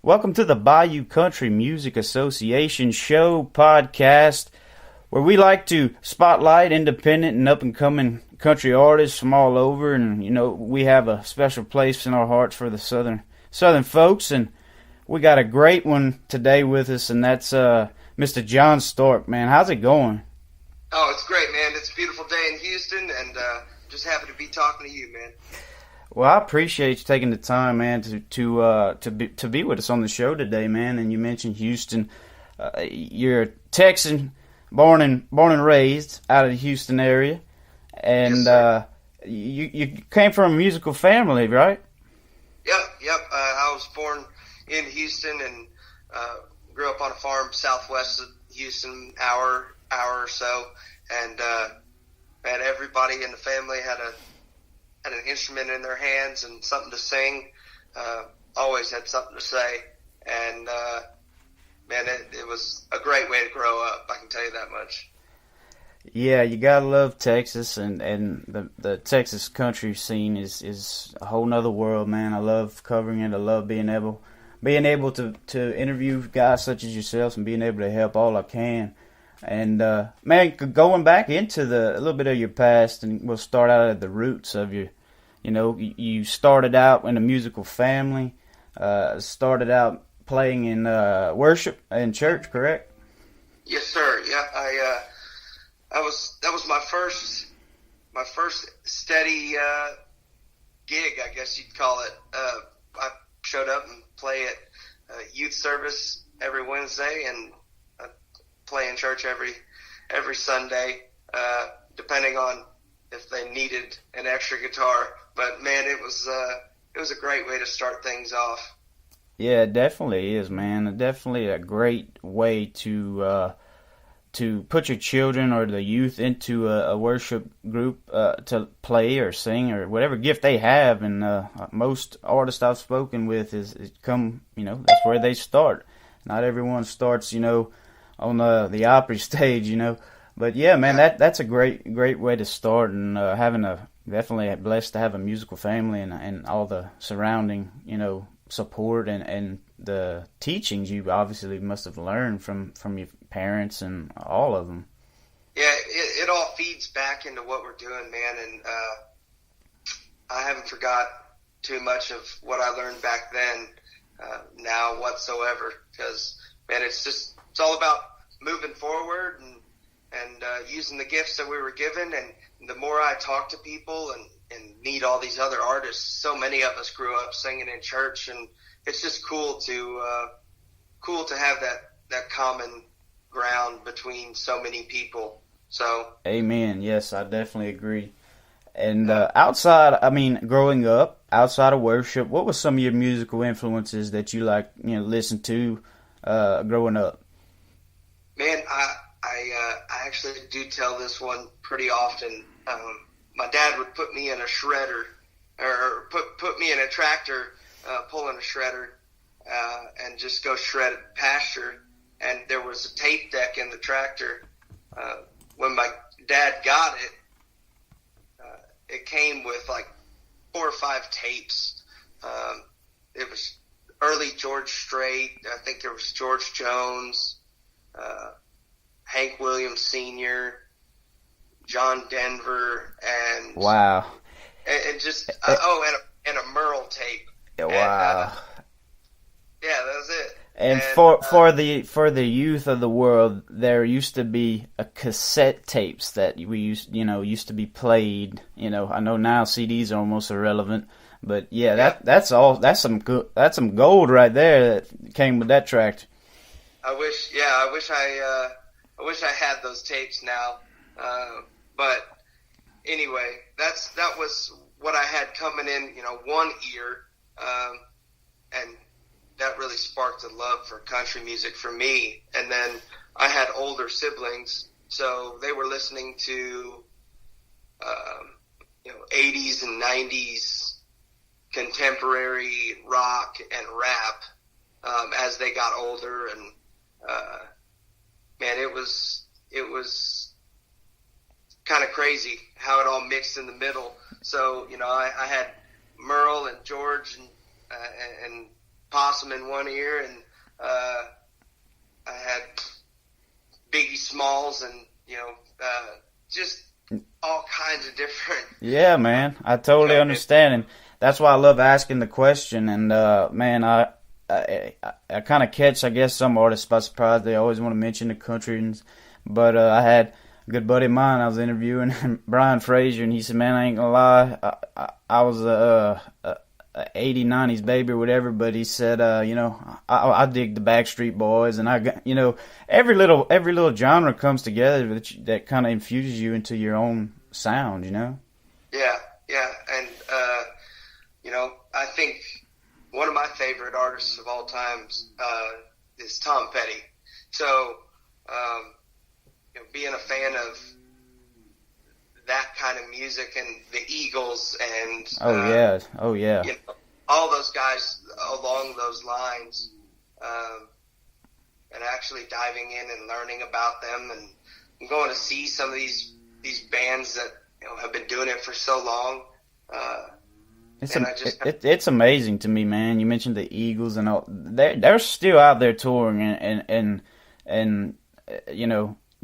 Welcome to the Bayou Country Music Association show podcast, where we like to spotlight independent and up-and-coming country artists from all over. And, we have a special place in our hearts for the southern folks. And we got a great one today with us, and that's Mr. Jon Stork. Man, how's it going? Oh, it's great, man. It's a beautiful day in Houston, and just happy to be talking to you, man. Well, I appreciate you taking the time, man, to be with us on the show today, man. And you mentioned Houston. You're a Texan, born and raised out of the Houston area, and yes, you came from a musical family, right? Yep. I was born in Houston and grew up on a farm southwest of Houston, hour or so, and man, everybody in the family had an instrument in their hands and something to sing. Always had something to say, and man, it was a great way to grow up. I can tell you that much. Yeah, you gotta love Texas, and the Texas country scene is a whole nother world, man. I love covering it. I love being able to interview guys such as yourselves and being able to help all I can. And man, going back into a little bit of your past, and we'll start out at the roots of your. You started out in a musical family. Started out playing in worship in church, correct? Yes, sir. Yeah, that was my first steady gig, I guess you'd call it. I showed up and play at youth service every Wednesday, and play in church every Sunday, depending on if they needed an extra guitar. But man, it was a great way to start things off. Yeah, it definitely is, man. Definitely a great way to put your children or the youth into a worship group to play or sing or whatever gift they have. And most artists I've spoken with is that's where they start. Not everyone starts, on the Opry stage, But yeah, man, that's a great way to start, and definitely definitely blessed to have a musical family and all the surrounding, support and the teachings you obviously must have learned from your parents and all of them. Yeah, it all feeds back into what we're doing, man, and I haven't forgot too much of what I learned back then now whatsoever, because man, it's all about moving forward and using the gifts that we were given. And the more I talk to people and meet all these other artists, so many of us grew up singing in church, and it's just cool to have that common ground between so many people. So, amen. Yes, I definitely agree. And growing up outside of worship, what were some of your musical influences that you listened to growing up? Man, I actually do tell this one pretty often. My dad would put me in a shredder, or put me in a tractor, pulling a shredder, and just go shred pasture. And there was a tape deck in the tractor. When my dad got it, it came with like 4 or 5 tapes. It was early George Strait. I think there was George Jones, Hank Williams Sr., John Denver, and wow, and just and a Merle tape. Wow. Yeah, that was it. And for the youth of the world, there used to be a cassette tapes that we used to be played. I know now CDs are almost irrelevant, but that's some gold right there that came with that track. I wish I had those tapes now. But anyway, that was what I had coming in, one ear, and that really sparked a love for country music for me. And then I had older siblings, so they were listening to 80s and 90s contemporary rock and rap as they got older. And man, it was kind of crazy how it all mixed in the middle. So I had Merle and George and Possum in one ear, and I had Biggie Smalls, and just all kinds of different. Yeah, man, I totally understand, and that's why I love asking the question. And man, I kind of catch, I guess, some artists by surprise. They always want to mention the country, but I had a good buddy of mine I was interviewing, Brian Frazier, and he said, "Man, I ain't gonna lie, I was a 80s, 90s baby or whatever," but he said, I dig the Backstreet Boys, and I got, every little genre comes together that kind of infuses you into your own sound, Yeah, and I think one of my favorite artists of all times is Tom Petty. So, being a fan of that kind of music and the Eagles and oh yeah, all those guys along those lines, and actually diving in and learning about them and going to see some of these bands that have been doing it for so long. It's amazing to me, man. You mentioned the Eagles and all. They're still out there touring and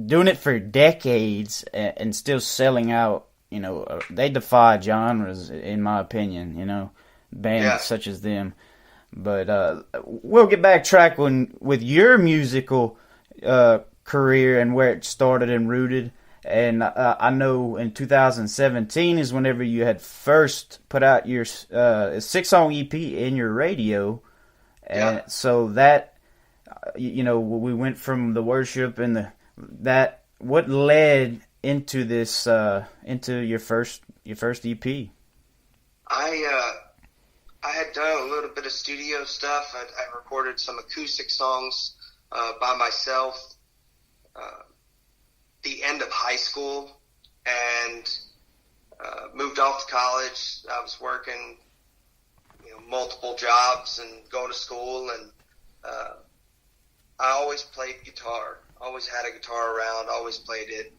doing it for decades and still selling out. They defy genres, in my opinion. Bands such as them. But we'll get back with your musical career and where it started and rooted. And I know in 2017 is whenever you had first put out your 6-song EP in your radio. And so that, we went from the worship and what led into this, into your first EP? I had done a little bit of studio stuff. I recorded some acoustic songs by myself. The end of high school, and moved off to college. I was working, multiple jobs and going to school, and I always played guitar. Always had a guitar around. Always played it.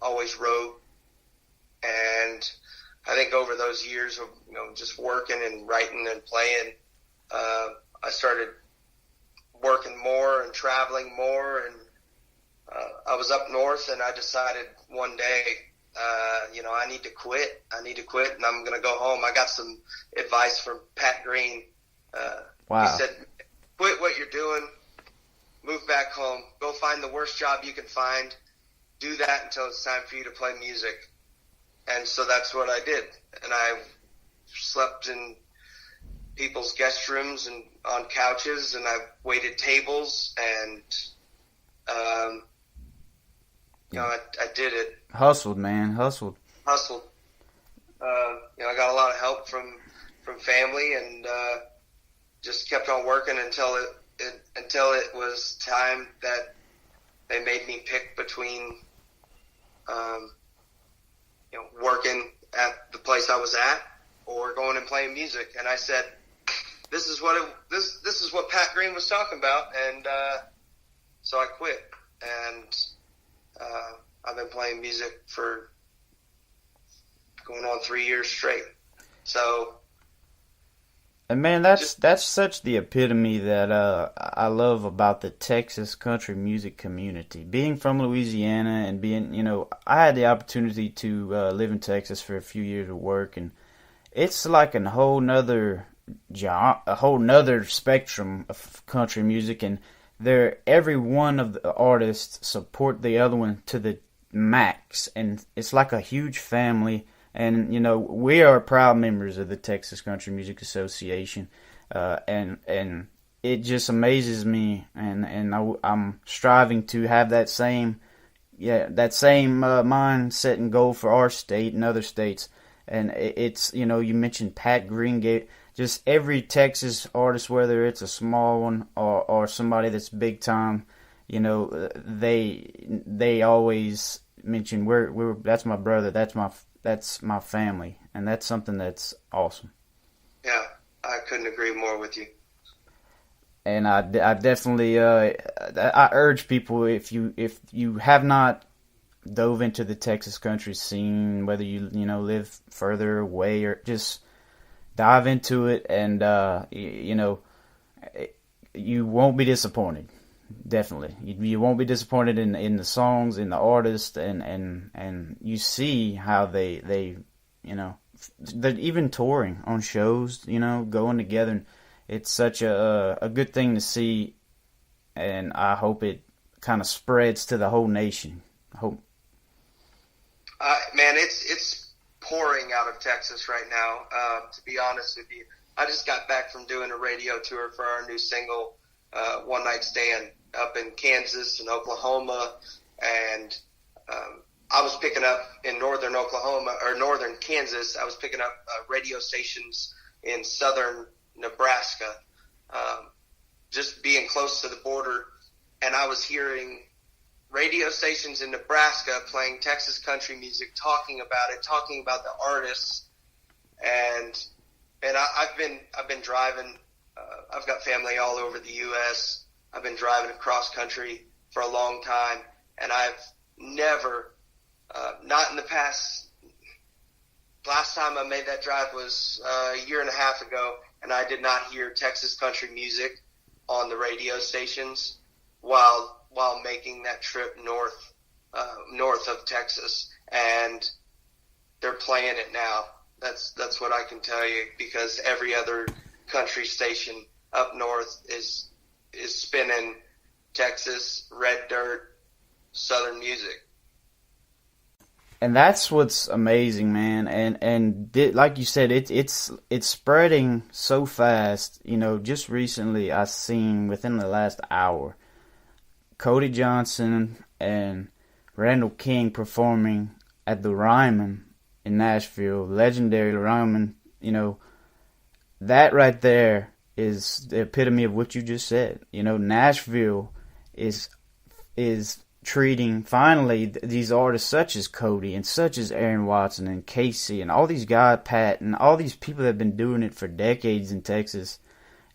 Always wrote, and I think over those years of just working and writing and playing, I started working more and traveling more, and I was up north, and I decided one day, I need to quit. And I'm going to go home. I got some advice from Pat Green. Wow. He said, quit what you're doing, move back home, go find the worst job you can find, do that until it's time for you to play music. And so that's what I did. And I slept in people's guest rooms and on couches, and I waited tables, and I did it. Hustled, man. Hustled. I got a lot of help from family, and just kept on working until it was time that they made me pick between working at the place I was at or going and playing music. And I said, this is what Pat Green was talking about, and so I quit. And I've been playing music for going on 3 years straight. So, and man, that's such the epitome that I love about the Texas country music community. Being from Louisiana and being, I had the opportunity to live in Texas for a few years of work, and it's like a whole nother spectrum of country music, and every one of the artists support the other one to the max, and it's like a huge family. And we are proud members of the Texas Country Music Association, and it just amazes me, and I'm striving to have that same mindset and goal for our state and other states. And it's you mentioned Pat Green, just every Texas artist, whether it's a small one or somebody that's big time, they always mention that's my brother, that's my family, and that's something that's awesome. Yeah, I couldn't agree more with you. And I definitely I urge people, if you have not dove into the Texas country scene, whether you live further away or just dive into it, and you won't be disappointed. Definitely, you won't be disappointed in the songs, in the artists, and you see how they they're even touring on shows, going together. And it's such a good thing to see, and I hope it kind of spreads to the whole nation. I hope. Man, it's pouring out of Texas right now. To be honest with you, I just got back from doing a radio tour for our new single, One Night Stand, up in Kansas and Oklahoma, and I was picking up in northern Oklahoma or northern Kansas. I was picking up radio stations in southern Nebraska, just being close to the border, and I was hearing radio stations in Nebraska playing Texas country music, talking about the artists, and I've been driving. I've got family all over the U.S. I've been driving across country for a long time, and I've never, not in the past. Last time I made that drive was a year and a half ago, and I did not hear Texas country music on the radio stations while making that trip north of Texas, and they're playing it now. That's what I can tell you, because every other country station up north is spinning Texas red dirt southern music. And that's what's amazing, man. And like you said, it's spreading so fast. Just recently I seen, within the last hour, Cody Johnson and Randall King performing at the Ryman in Nashville, legendary Ryman. That right there is the epitome of what you just said. Nashville is treating finally these artists such as Cody and such as Aaron Watson and Casey and all these guys, Pat, and all these people that have been doing it for decades in Texas,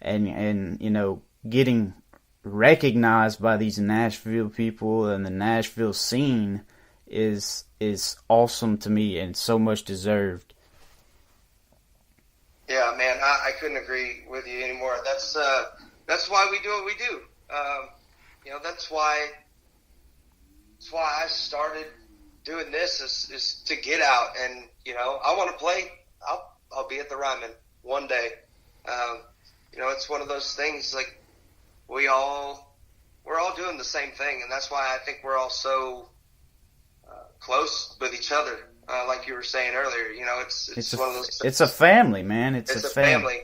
and getting recognized by these Nashville people and the Nashville scene is awesome to me, and so much deserved. Yeah, man, I couldn't agree with you anymore. That's why we do what we do. That's why I started doing this is to get out, and I want to play. I'll be at the Ryman one day. It's one of those things, like we're all doing the same thing, and that's why I think we're all so close with each other. Like you were saying earlier, it's one of those. It's a family, man. It's a family.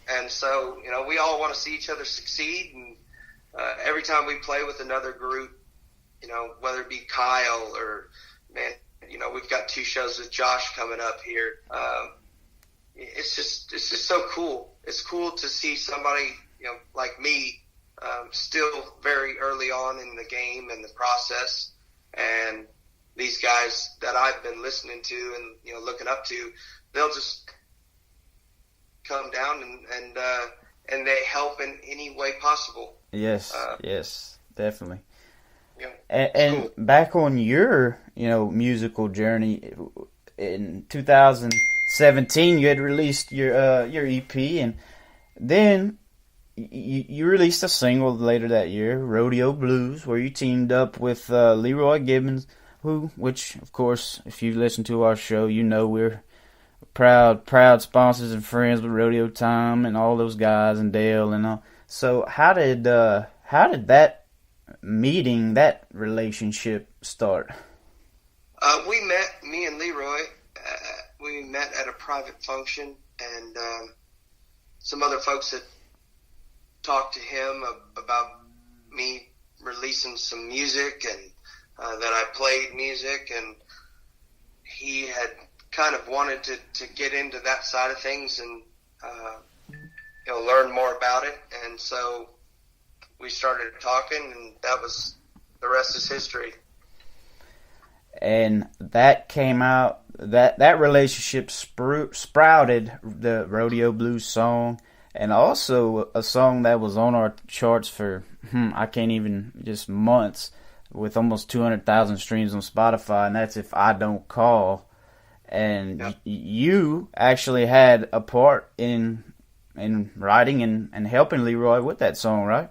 And so we all want to see each other succeed, and every time we play with another group, whether it be Kyle or, man, we've got 2 shows with Josh coming up here. It's just so cool. It's cool to see somebody, like me, still very early on in the game and the process, and these guys that I've been listening to and looking up to, they'll just come down and they help in any way possible. Yes, yes, definitely. Yeah, and cool. Back on your musical journey, in 2017 you had released your EP, and then you released a single later that year, Rodeo Blues, where you teamed up with Leroy Gibbons, which of course, if you listen to our show, we're proud sponsors and friends with Rodeo Time and all those guys, and Dale and all. So how did that meeting, that relationship start? Me and Leroy, we met at a private function, and some other folks had talked to him about me releasing some music, and that I played music, and he had kind of wanted to get into that side of things and learn more about it, and so we started talking, and the rest is history. And that came out, that relationship sprouted the Rodeo Blues song, and also a song that was on our charts for I can't even, just months, with almost 200,000 streams on Spotify, and that's If I Don't Call. And you actually had a part in in writing and helping Leroy with that song, right?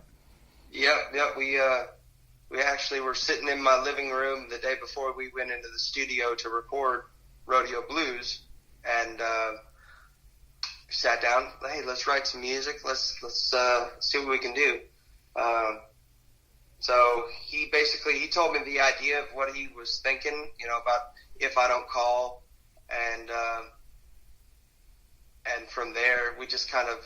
Yep. We actually were sitting in my living room the day before we went into the studio to record Rodeo Blues, and sat down. Hey, let's write some music. Let's see what we can do. So he told me the idea of what he was thinking, about If I Don't Call, and from there we just kind of,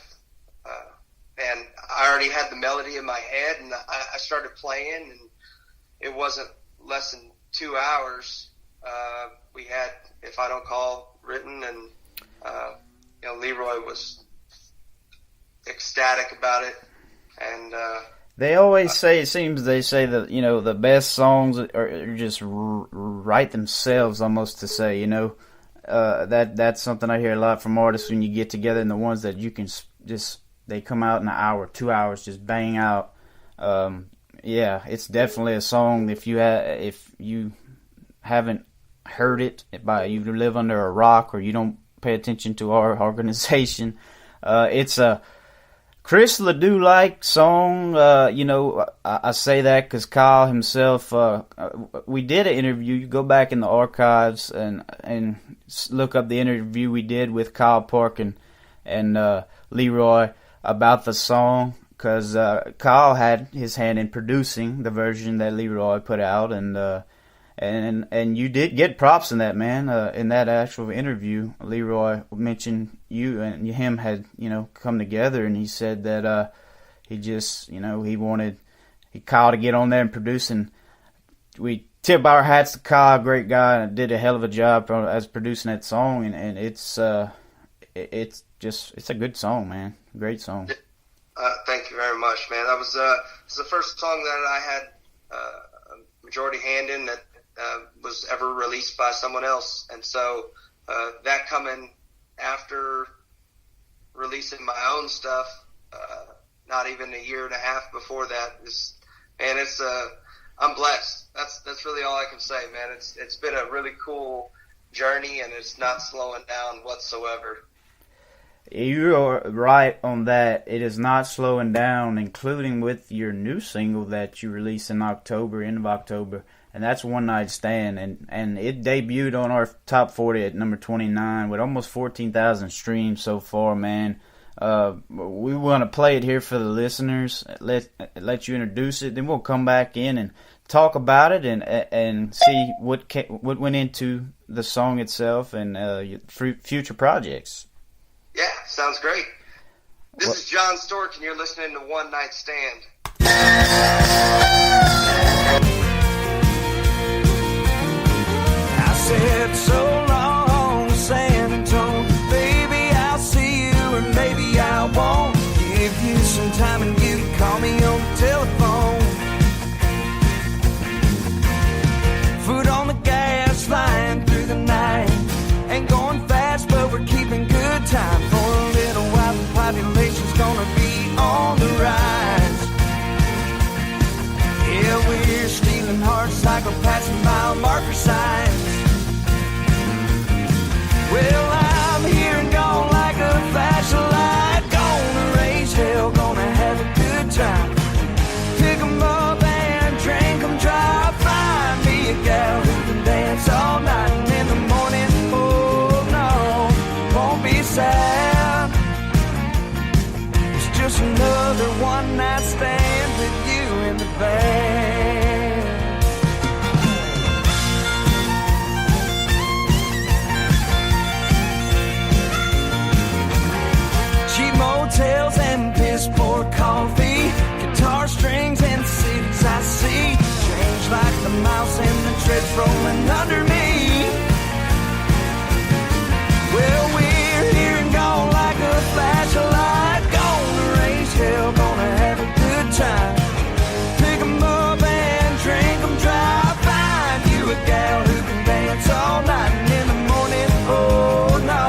and I already had the melody in my head, and I started playing, and it wasn't less than 2 hours. We had If I Don't Call written, and Leroy was ecstatic about it, and they always say, it seems they say that, the best songs are just write themselves, almost, to say, that's something I hear a lot from artists when you get together, and the ones that you can just, they come out in an hour, 2 hours, just bang out. Yeah, it's definitely a song. If you haven't heard it, you live under a rock or you don't pay attention to our organization, it's a Chris Ledoux-like song. I say that because Kyle himself, we did an interview. You go back in the archives and look up the interview we did with Kyle Park and Leroy about the song, because Kyle had his hand in producing the version that Leroy put out, and you did get props in that, man. In that actual interview, Leroy mentioned you and him had, come together, and he said that he just, he wanted Kyle to get on there and produce, and we tip our hats to Kyle, great guy, and did a hell of a job as producing that song, and it's a good song, man. Great song. Thank you very much, man. That was the first song that I had a majority hand in that was ever released by someone else, and so that coming after releasing my own stuff, not even a year and a half before that, I'm blessed. That's really all I can say, man. It's been a really cool journey, and it's not slowing down whatsoever. You are right on that. It is not slowing down, including with your new single that you released in October, end of October, and that's One Night Stand, and it debuted on our top 40 at number 29 with almost 14,000 streams so far, man. We want to play it here for the listeners, let you introduce it, then we'll come back in and talk about it and see what went into the song itself and future projects. Yeah, sounds great. This is Jon Stork, and you're listening to One Night Stand. I said so long, San Antonio, baby, I'll see you, or maybe I won't. Give you some time and you can call me on the telephone. Foot on the gas, flying through the night. Ain't going fast, but we're keeping good time. For a little while, the population's gonna be on the rise. Yeah, we're stealing hearts like we're passing mile marker signs. Well, I'm here and gone like a flashlight. Gonna raise hell, gonna have a good time. Pick 'em up and drink 'em dry. Find me a gal who can dance all night, and in the morning, oh no, won't be sad. It's just another one night stand with you in the band. Cheap motels and piss poor coffee, guitar strings and cities I see, change like the mouse and the treads rolling under me. Well, we're here and gone like a flash of light. Gonna raise hell, gonna have a good time. Pick 'em up and drink 'em dry. Find you a gal who can dance all night, and in the morning, oh no,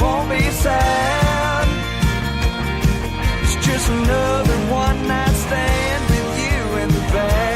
won't be sad. It's just another one night stand with you in the band.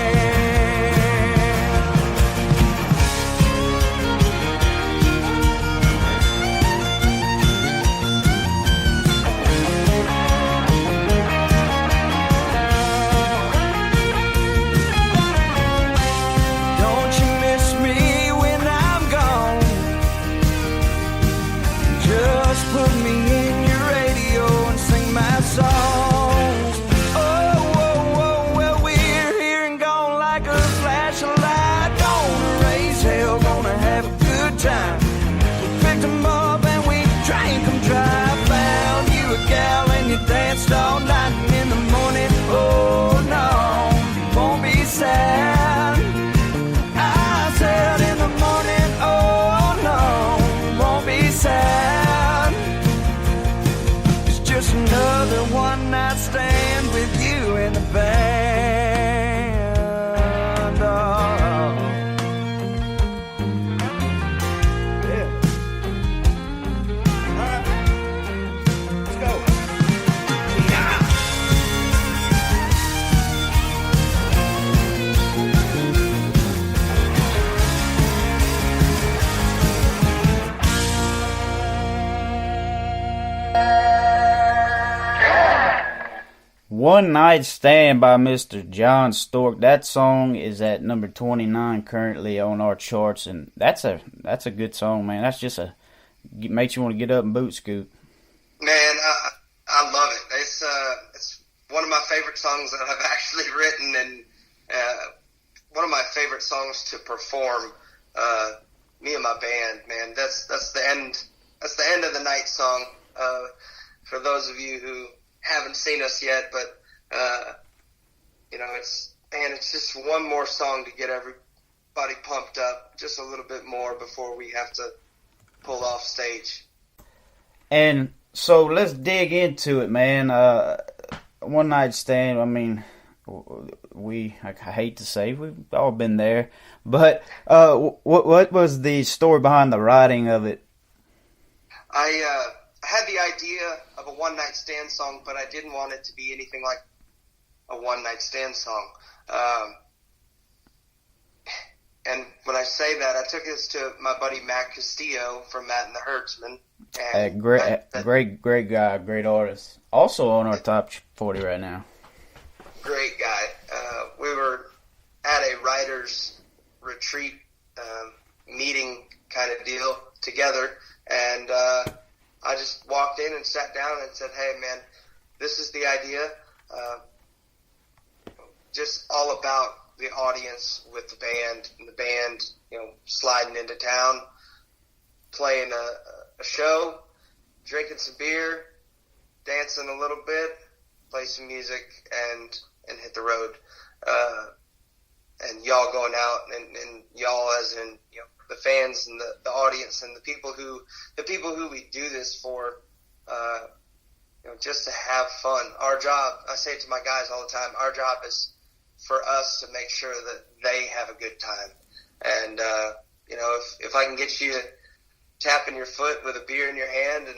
One Night Stand by Mr. Jon Stork. That song is at number 29 currently on our charts, and that's a good song, man. That's just makes you want to get up and boot scoot. Man, I love it. It's one of my favorite songs that I've actually written, and one of my favorite songs to perform. Me and my band, man. That's the end. That's the end of the night song. For those of you who haven't seen us yet, but it's just one more song to get everybody pumped up just a little bit more before we have to pull off stage. And so let's dig into it, man. One Night Stand. I mean, I hate to say we've all been there, but what was the story behind the writing of it? I had the idea of a one night stand song, but I didn't want it to be anything like a one night stand song. And when I say that, I took this to my buddy Matt Castillo from Matt and the Herdsman. And great guy, great artist. Also on our top 40 right now. Great guy. We were at a writer's retreat meeting kind of deal together, and I just walked in and sat down and said, "Hey, man, this is the idea. Just all about the audience with the band, and the band, sliding into town, playing a show, drinking some beer, dancing a little bit, play some music, and hit the road. And y'all going out, and y'all as in the fans and the audience and the people who we do this for, just to have fun. Our job, I say it to my guys all the time, our job is for us to make sure that they have a good time. And if I can get you tapping your foot with a beer in your hand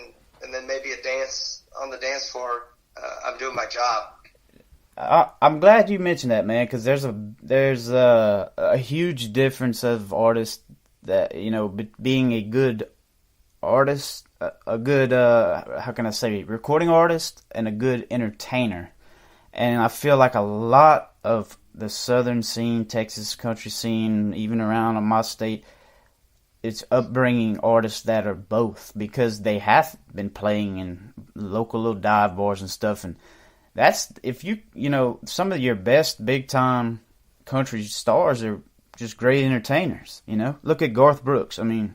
and then maybe a dance on the dance floor, I'm doing my job. I'm glad you mentioned that, man, because there's a huge difference of artists that, being a good artist, a good, how can I say, recording artist, and a good entertainer. And I feel like a lot of the southern scene, Texas country scene, even around my state, it's upbringing artists that are both, because they have been playing in local little dive bars and stuff. And that's, if some of your best big time country stars are just great entertainers. Look at Garth Brooks. I mean,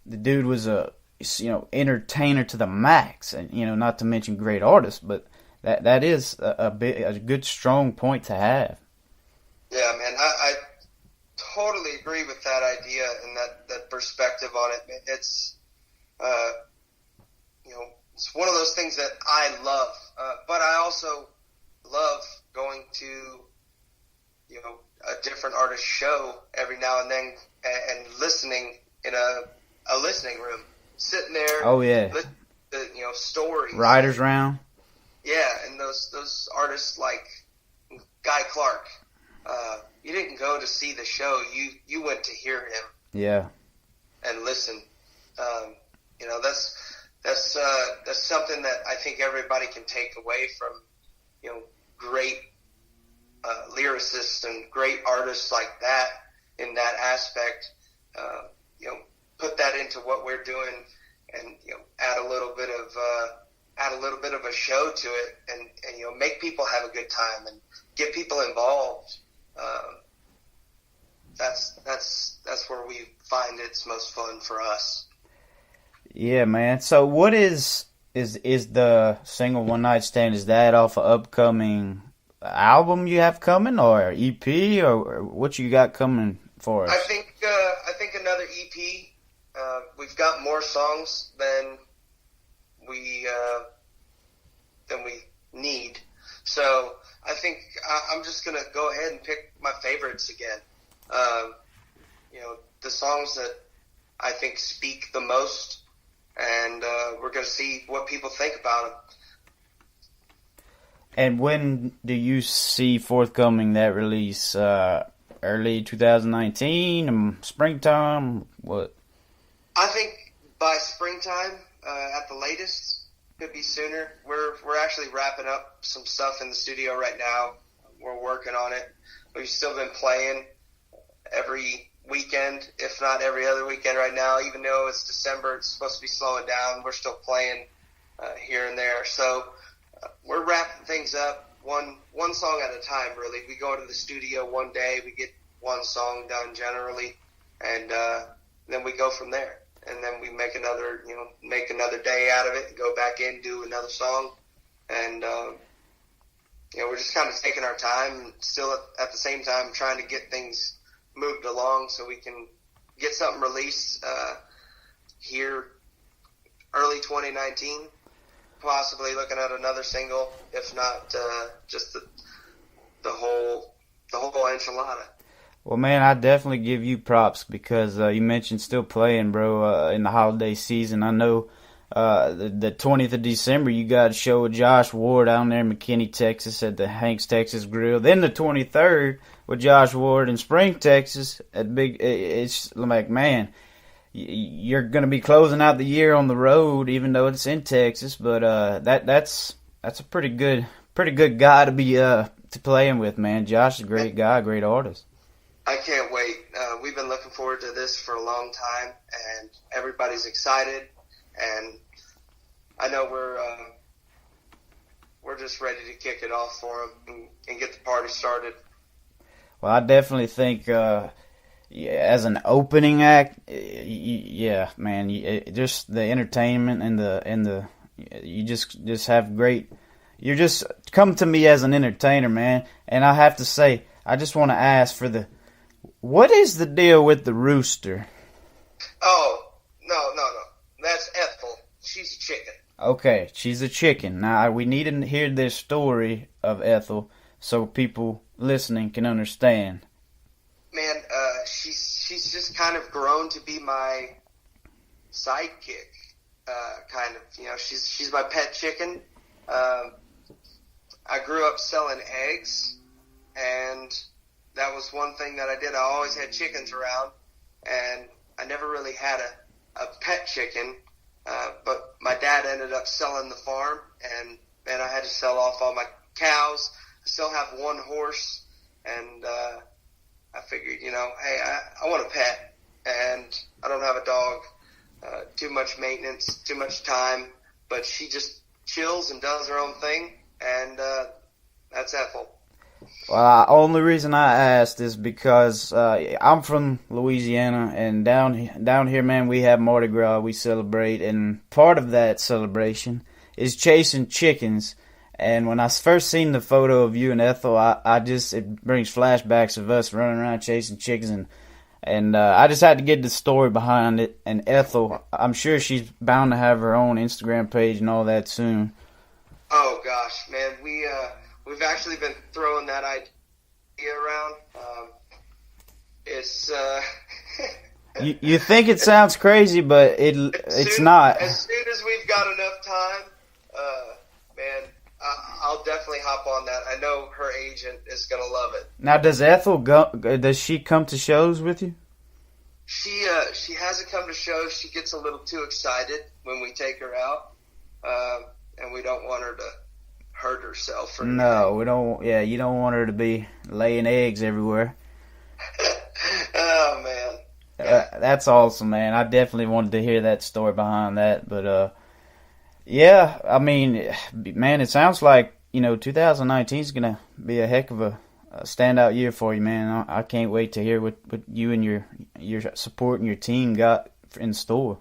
the dude was a entertainer to the max, and not to mention great artist, but that is a good strong point to have. Yeah, man, I totally agree with that idea and that perspective on it. It's it's one of those things that I love, but I also love going to a different artist show every now and then and listening in a listening room, sitting there. Oh yeah, stories, writers round. Yeah, and those artists like Guy Clark. You didn't go to see the show; you went to hear him. Yeah, and listen. That's something that I think everybody can take away from great lyricists and great artists like that in that aspect. Put that into what we're doing, and add a little bit of a show to it, and make people have a good time and get people involved. That's where we find it's most fun for us. Yeah, man. So what is the single One Night Stand? Is that off an upcoming album you have coming, or EP, or what you got coming for us? I think another EP. We've got more songs than we need. So I think I'm just gonna go ahead and pick my favorites again. The songs that I think speak the most, and we're gonna see what people think about them. And when do you see forthcoming that release? Early 2019, springtime? What? I think by springtime, at the latest, could be sooner. We're actually wrapping up some stuff in the studio right now. We're working on it. We've still been playing every weekend, if not every other weekend right now. Even though it's December, it's supposed to be slowing down. We're still playing here and there. So we're wrapping things up one song at a time, really. We go to the studio one day, we get one song done generally, and then we go from there. And then we make another day out of it and go back in, do another song. And, we're just kind of taking our time and still at the same time trying to get things moved along so we can get something released here early 2019, possibly looking at another single, if not just the whole enchilada. Well, man, I definitely give you props because you mentioned still playing, bro, in the holiday season. I know the 20th of December you got a show with Josh Ward down there in McKinney, Texas at the Hanks Texas Grill. Then the 23rd with Josh Ward in Spring, Texas at Big. It's like, man, you're going to be closing out the year on the road, even though it's in Texas. But that's a pretty good guy to be to playing with, man. Josh is a great guy, great artist. I can't wait. We've been looking forward to this for a long time, and everybody's excited. And I know we're just ready to kick it off for them and get the party started. Well, I definitely think as an opening act, yeah, man, just the entertainment and the you just have great. You just come to me as an entertainer, man. And I have to say, I just want to ask for what is the deal with the rooster? Oh, no. That's Ethel. She's a chicken. Okay, she's a chicken. Now, we need to hear this story of Ethel so people listening can understand. Man, she's just kind of grown to be my sidekick, kind of. She's my pet chicken. I grew up selling eggs, and that was one thing that I did. I always had chickens around, and I never really had a pet chicken, but my dad ended up selling the farm, and I had to sell off all my cows. I still have one horse, and I figured, hey, I want a pet, and I don't have a dog. Too much maintenance, too much time, but she just chills and does her own thing, and that's Ethel. Well, the only reason I asked is because I'm from Louisiana, and down here, man, we have Mardi Gras. We celebrate, and part of that celebration is chasing chickens. And when I first seen the photo of you and Ethel, it brings flashbacks of us running around chasing chickens, and I just had to get the story behind it. And Ethel, I'm sure she's bound to have her own Instagram page and all that soon. Oh gosh, man, we've actually been throwing that idea around. It's you think it sounds crazy, but it's not. As soon as we've got enough time, man, I'll definitely hop on that. I know her agent is gonna love it. Now, does Ethel does she come to shows with you? She hasn't come to shows. She gets a little too excited when we take her out, and we don't want her to hurt herself. Or no, we don't. Yeah, you don't want her to be laying eggs everywhere. Oh man, that's awesome, man. I definitely wanted to hear that story behind that, but yeah, I mean, man, it sounds like 2019 is gonna be a heck of a standout year for you, man. I can't wait to hear what you and your support and your team got in store.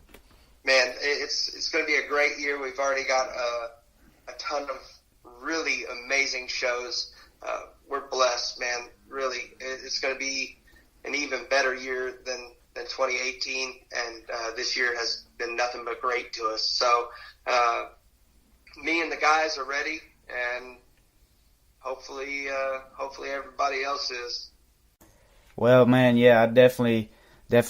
Man, it's going to be a great year. We've already got a ton of really amazing shows. We're blessed, man. Really, it's going to be an even better year than 2018, and this year has been nothing but great to us. So me and the guys are ready, and hopefully everybody else is. Well, man, yeah, I definitely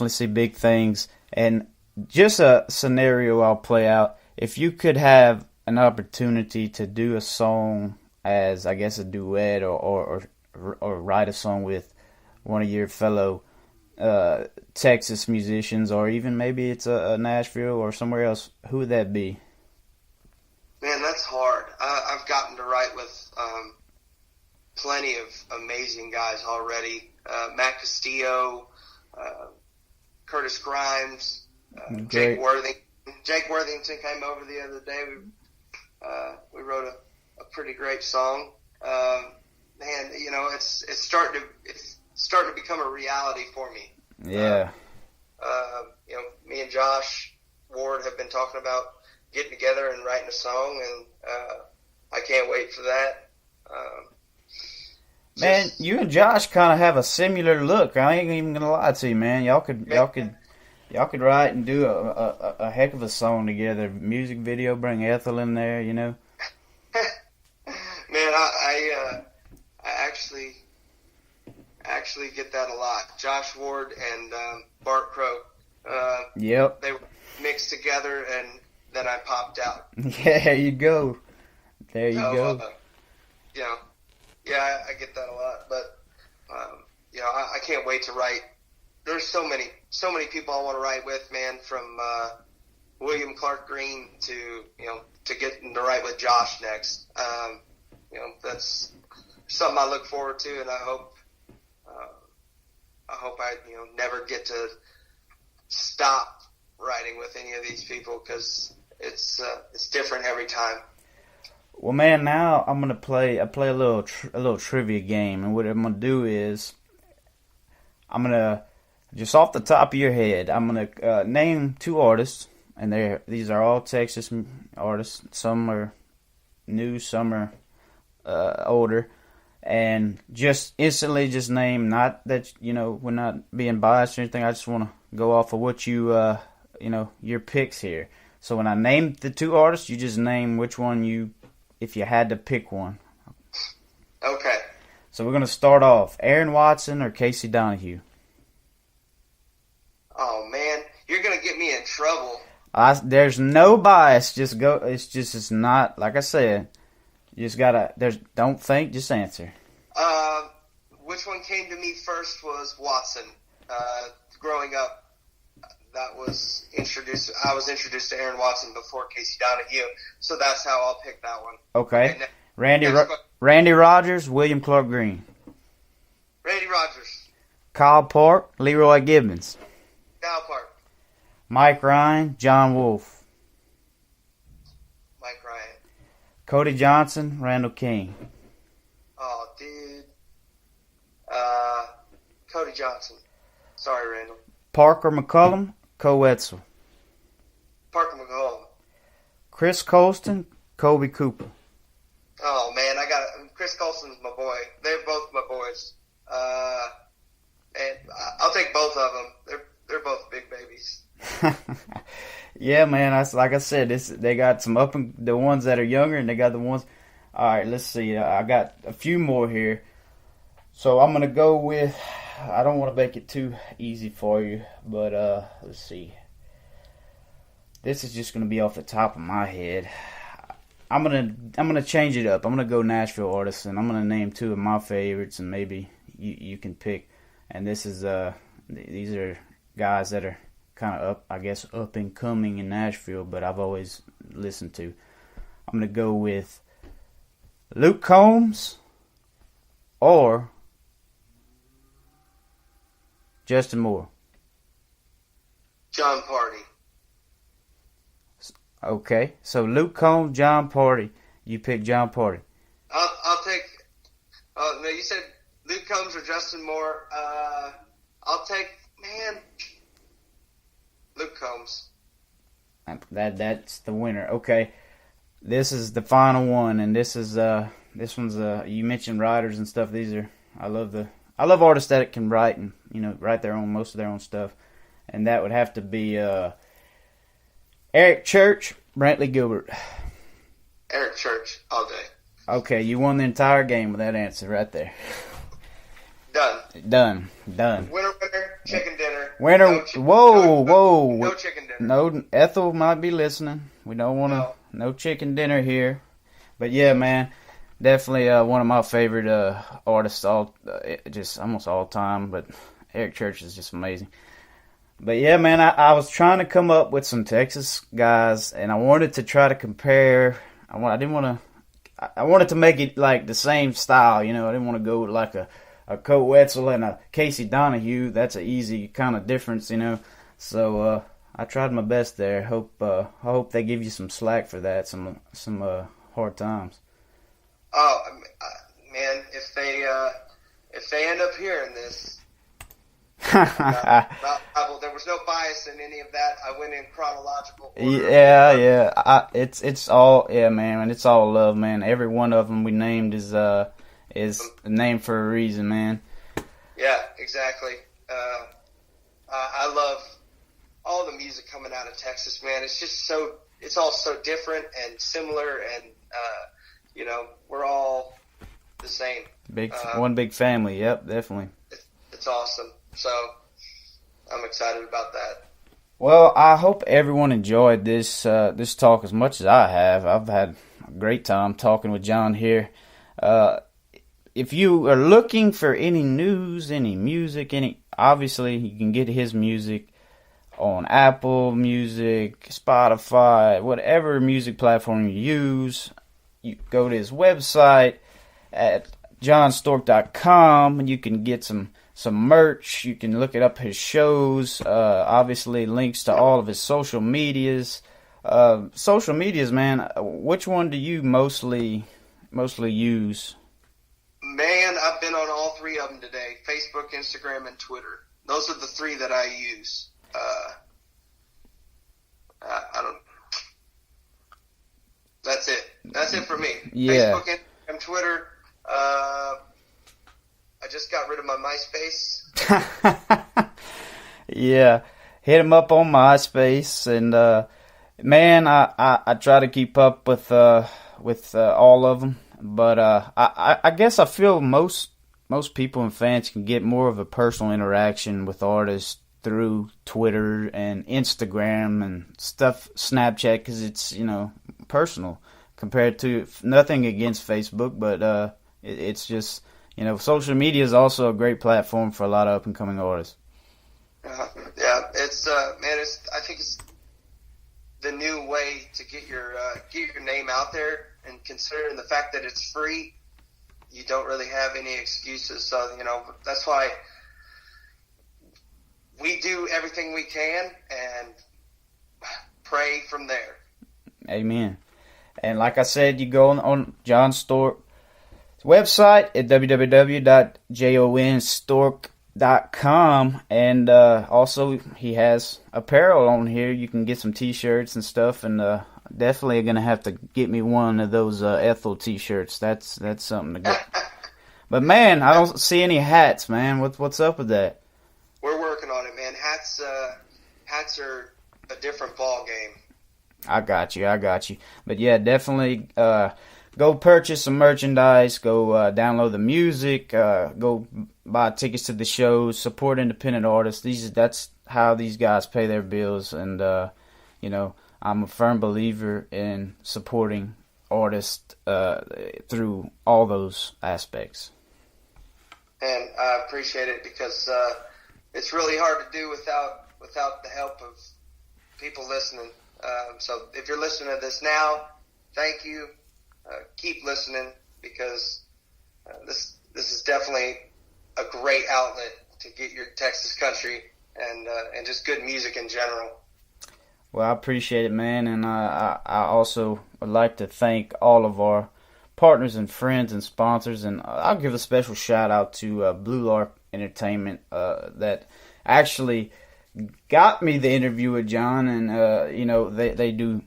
see big things. And just a scenario I'll play out. If you could have an opportunity to do a song as, I guess, a duet or write a song with one of your fellow Texas musicians, or even maybe it's a Nashville or somewhere else, who would that be? Man, that's hard. I've gotten to write with plenty of amazing guys already. Matt Castillo, Curtis Grimes, Jake Worthington. Jake Worthington came over the other day. We wrote a pretty great song. Man, it's starting to become a reality for me. Yeah. Me and Josh Ward have been talking about getting together and writing a song, and I can't wait for that. Man, you and Josh kind of have a similar look. I ain't even gonna lie to you, man. Y'all could write and do a heck of a song together. Music video, bring Ethel in there, Man, I actually get that a lot. Josh Ward and Bart Crow. Yep. They were mixed together, and then I popped out. Yeah, there you go. There you go. Yeah, I get that a lot, but I can't wait to write. There's so many people I want to write with, man. From William Clark Green to getting to write with Josh next. That's something I look forward to, and I hope I never get to stop writing with any of these people, because it's different every time. Well, man, now I'm gonna play a little trivia game, and what I'm gonna do is I'm gonna just off the top of your head, I'm gonna name two artists, and these are all Texas artists. Some are new, some are older, and just instantly just name. Not that we're not being biased or anything. I just want to go off of what you your picks here. So when I name the two artists, you just name which one if you had to pick one. Okay. So we're going to start off. Aaron Watson or Casey Donahue? Oh, man. You're going to get me in trouble. There's no bias. Just go. It's not, like I said, you just got to, don't think, just answer. Which one came to me first was Watson. Growing up, I was introduced to Aaron Watson before Casey Donahue, so that's how I'll pick that one. Okay. Randy Rogers, William Clark Green. Randy Rogers. Kyle Park, Leroy Gibbons. Kyle Park. Mike Ryan, John Wolfe. Mike Ryan. Cody Johnson, Randall King. Oh, dude. Cody Johnson. Sorry, Randall. Parker McCullum, Co Etzel. Parker McCullum. Chris Colston, Kobe Cooper. Oh, man, Chris Colston's my boy. They're both my boys. And I'll take both of them. They're both big babies. Yeah, man. Like I said, they got some the ones that are younger, and they got the ones. All right, let's see. I got a few more here. So I'm gonna go with. I don't want to make it too easy for you, but let's see. This is just gonna be off the top of my head. I'm gonna change it up. I'm gonna go Nashville artists, and I'm gonna name two of my favorites, and maybe you can pick. And this is these are guys that are kind of up and coming in Nashville, but I've always listened to. I'm gonna go with Luke Combs or Justin Moore. John Party. Okay, so Luke Combs, John Party. You pick John Party. I'll take. No, you said Luke Combs or Justin Moore. I'll take Luke Combs. That's the winner. Okay, this is the final one, and this one's you mentioned writers and stuff. I love artists that can write and write most of their own stuff, and that would have to be Eric Church, Brantley Gilbert. Eric Church all day. Okay, you won the entire game with that answer right there. Done. Winner, chicken dinner. Winner. Whoa. No chicken dinner. No, Ethel might be listening. We don't want no chicken dinner here. But yeah, man, definitely one of my favorite artists just almost all time. But Eric Church is just amazing. But yeah, man, I was trying to come up with some Texas guys, and I wanted to try to compare. I didn't want to. I wanted to make it like the same style, you know. I didn't want to go with like a Colt Wetzel and a Casey Donahue. That's an easy kind of difference, you know. So I tried my best there. I hope they give you some slack for that. Some hard times. Oh man, if they end up hearing this, there was no bias in any of that. I went in chronological order. Yeah. It's all man. It's all love, man. Every one of them we named is named for a reason, man. Yeah, exactly. I love all the music coming out of Texas, man. It's just it's all so different and similar, and you know, we're all the same. One big family. Yep, definitely. It's awesome. So I'm excited about that. Well, I hope everyone enjoyed this talk as much as I have. I've had a great time talking with Jon here. If you are looking for any news, any music, obviously you can get his music on Apple Music, Spotify, whatever music platform you use. You go to his website at jonstork.com and you can get some merch. You can look it up, his shows, obviously links to all of his social medias. Social medias, man, which one do you mostly use? Man, I've been on all three of them today: Facebook, Instagram, and Twitter. Those are the three that I use. I don't. That's it. That's it for me. Yeah. Facebook, Instagram, Twitter. I just got rid of my MySpace. Yeah, hit him up on MySpace, and man, I try to keep up with all of them, but I guess I feel most people and fans can get more of a personal interaction with artists through Twitter and Instagram and stuff, Snapchat, because it's, you know, personal compared to, nothing against Facebook, but it's just, you know, social media is also a great platform for a lot of up and coming artists. Yeah, it's man, I think it's the new way to get your name out there, and considering the fact that it's free, you don't really have any excuses. So, you know, that's why we do everything we can and pray from there. Amen. And like I said, you go on Jon Stork's website at www.jonstork.com, and also he has apparel on here. You can get some t-shirts and stuff, and definitely going to have to get me one of those Ethel t-shirts. That's something to get. But man, I don't see any hats, man. What's up with that? We're working on it, man. Hats are a different ball game. I got you. But yeah, definitely go purchase some merchandise. Go download the music. Go buy tickets to the shows. Support independent artists. That's how these guys pay their bills. And you know, I'm a firm believer in supporting artists through all those aspects. And I appreciate it, because it's really hard to do without the help of people listening. So if you're listening to this now, thank you. Keep listening, because this is definitely a great outlet to get your Texas country and just good music in general. Well, I appreciate it, man, and I also would like to thank all of our partners and friends and sponsors, and I'll give a special shout out to Blue Lark Entertainment that actually got me the interview with Jon, and you know, they do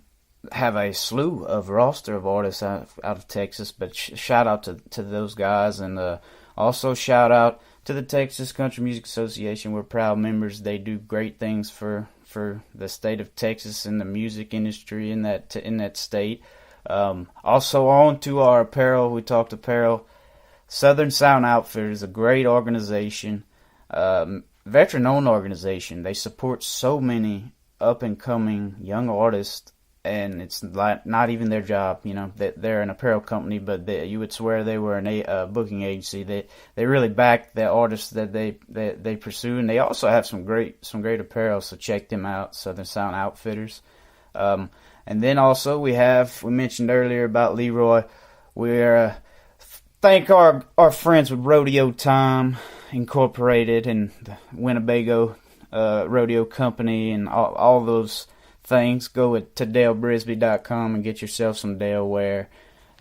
have a slew of roster of artists out of Texas, but shout out to those guys, and also shout out to the Texas Country Music Association. We're proud members. They do great things for the state of Texas and the music industry in that state. Also on to our apparel. We talked apparel. Southern Sound Outfitters is a great organization, veteran-owned organization. They support so many up-and-coming young artists, and it's like not even their job. You know, they're an apparel company, but you would swear they were a booking agency. They really back the artists that they pursue, and they also have some great apparel. So check them out, Southern Sound Outfitters. And then also we mentioned earlier about Leroy. We're thank our friends with Rodeo Time Incorporated and the Winnebago Rodeo Company and all those things. Go to DaleBrisby.com and get yourself some Dale wear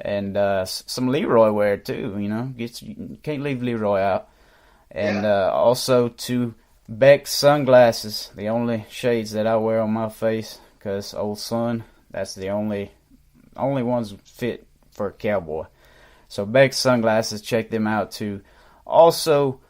and some Leroy wear too. You can't leave Leroy out. And also to Beck's sunglasses, the only shades that I wear on my face, because old son, that's the only ones fit for a cowboy. So Beck's sunglasses, check them out too. Also,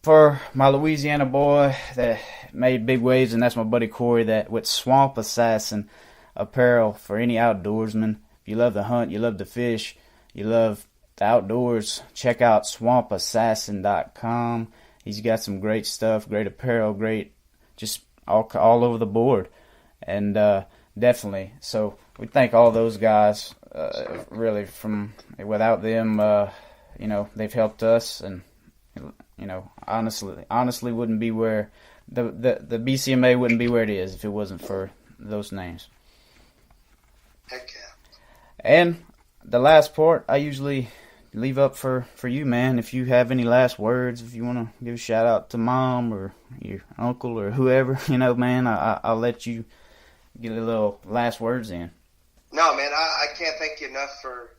for my Louisiana boy that made big waves, and that's my buddy Corey, that with Swamp Assassin apparel for any outdoorsman. If you love to hunt, you love to fish, you love the outdoors, check out swampassassin.com. He's got some great stuff, great apparel, great just all over the board. And definitely, so we thank all those guys. Really, without them, they've helped us, and honestly, wouldn't be where the BCMA wouldn't be where it is if it wasn't for those names. Heck yeah. And the last part, I usually leave up for you, man. If you have any last words, if you want to give a shout out to mom or your uncle or whoever, man, I'll let you get a little last words in. No, man, I can't thank you enough for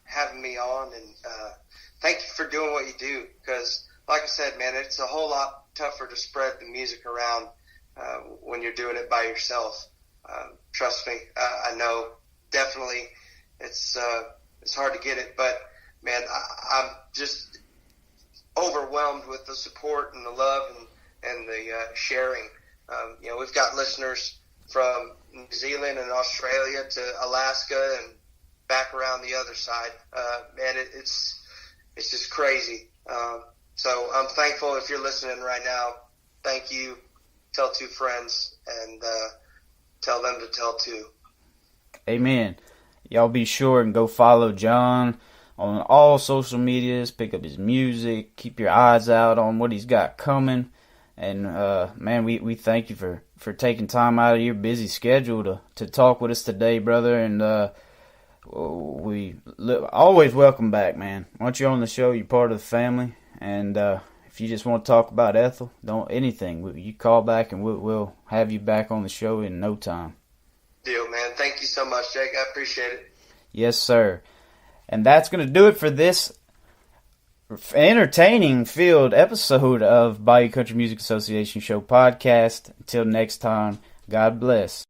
having me on, and thank you for doing what you do, because, like I said, man, it's a whole lot tougher to spread the music around when you're doing it by yourself. Trust me, I know definitely it's hard to get it, but, man, I'm just overwhelmed with the support and the love and the sharing. We've got listeners from New Zealand and Australia to Alaska and back around the other side. Man, it's just crazy. So I'm thankful if you're listening right now. Thank you. Tell 2 friends and tell them to tell 2. Amen. Y'all be sure and go follow John on all social medias. Pick up his music. Keep your eyes out on what he's got coming. And, man, we thank you for taking time out of your busy schedule to talk with us today, brother. And we always welcome back, man. Once you're on the show, you're part of the family. And if you just want to talk about Ethel, you call back and we'll have you back on the show in no time. Deal, man. Thank you so much, Jake. I appreciate it. Yes, sir. And that's going to do it for this entertaining field episode of Bayou Country Music Association Show podcast. Until next time, God bless.